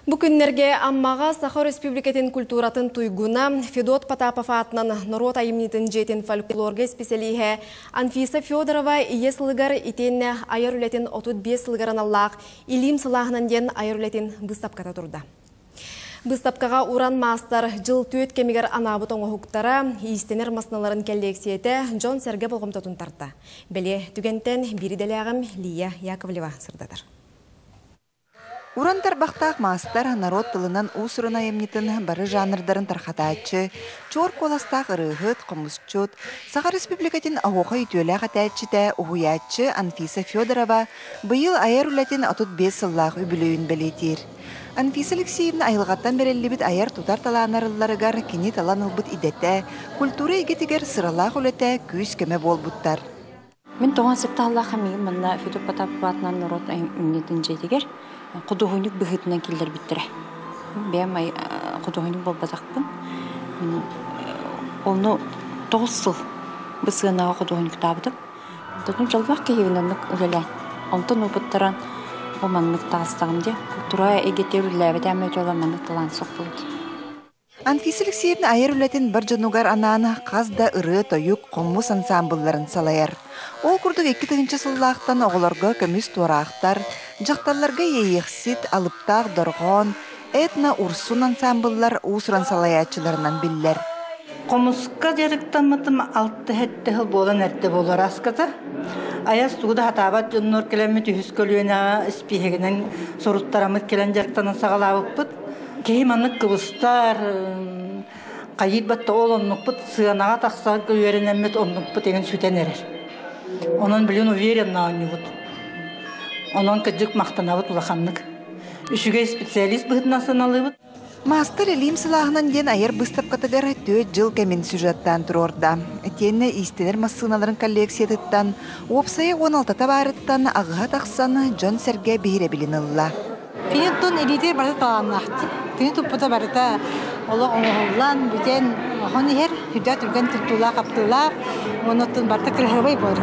Бу күннерге аммаға Саха Республикатын культуратын туйгуна Федот Потапов атынан Норот айымнитын жетен фольклорге специалиhe Анфиса Федорова ие-сылыгар итенне айыр үлетін 35 сылыгарын аллақ илим сылағынан ден айыр үлетін бұстапқата тұрды. Бұстапқаға уран мастар жыл түйет кемегер анабы тоңы хуктара истенер масыналарын келлексиеті Джон Серге болғымтатын тарта. Беле түгентен бириделяғым Лия Яковлева сырдадыр. Урантар бақтақ мастар народ тылынан усырын айымнетін бары жанрдарын тархатачы, чор коластақ ырығыт, қомысчут, Саха Республикатын ағуға үтөлі қатачыта ұғуячы Анфиса Федорова бұйыл айар үләтін 35 сыллақ үбілуін білетер. Анфиса Алексеевна айылғаттан берелі біт айар тутар таланарыларығар кені талан ұлбыт идетті, культура егетігер сыралақ үләті күйіз көмі бол бұттар. Мен тоған сетті Аллаха мейім, мұнна Федот Потапов атынан народ айымнетін жетігер. Құдығынық бұғытынан келдер біттірі. Бәм құдығынық бол базақпын. Оны 9 сыл бұсығынаға құдығынық табыдым. Тұтым жалбақ кейінінік үлелән. Онтын ұпыттыран болманлық тағыстағымде. Культура егетер үләбет әмет оламанлық талан соқ болды. Анфиса Алексеевна айыр үләтін бір жанугар ананы қазда ұры, тойық, қомыс ансамблларын салайар. Ол күрдік 2-тігінші сыллақтан оғыларға көміс туарақтар, жақталарға ейексит, алыптақ, дорғон, этна урсун ансамбллар усыран салаячыларынан биллер. Қомысқа жарықтан мұтым 6-7 хыл болан әртті болар асқаза. Аяз туғыда хатабат жоннор келемет үйіз көлуена іспейгенен соруттарамыт келен жарықтан сағалабып бұд. Кейманлык кыбыстар, қайыт батты ол оннықпыт, сығанаға тақса көлерін әммет оннықпыт еген сүтен әрер. Онын білін уверен науыны бұд. Онын кәджік мақтана бұд ұлақанлық. Үшіге специалист бұғытын асыналы бұд. Мастер илим сылағынан ден айыр бұстап қатығар 4 жыл кәмен сюжеттан тұрорда. Тені истенер массыналарын коллекциятыттан, опсайы 16-та барыттан ағыға тақсаны Джон Серге бейре білін ұлла. Финеттон элитер барыта таланнахти. Финет уппата барыта оло оңоллан бүтен охон ихер хүдә түргән тутула каптыла. Оноттон барта кырһыбай бар.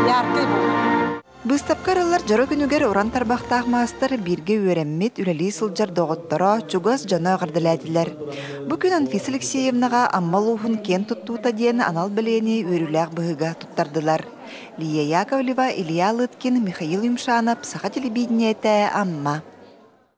Яркы бар. Быстапкарылар жары күнүгер уран тарбақтақ мастер бирге өрәммет үләли сылжар доғыттара чугас жана ғардыләділер. Бүкін Анфиса Алексеевнаға аммалуғын кен туттута ден анал білені өріләқ бұғыға туттардылар. Лия Яковлева, Илья Лыткин, Михаил Юмшанов, Саха телевидениеті, Амма.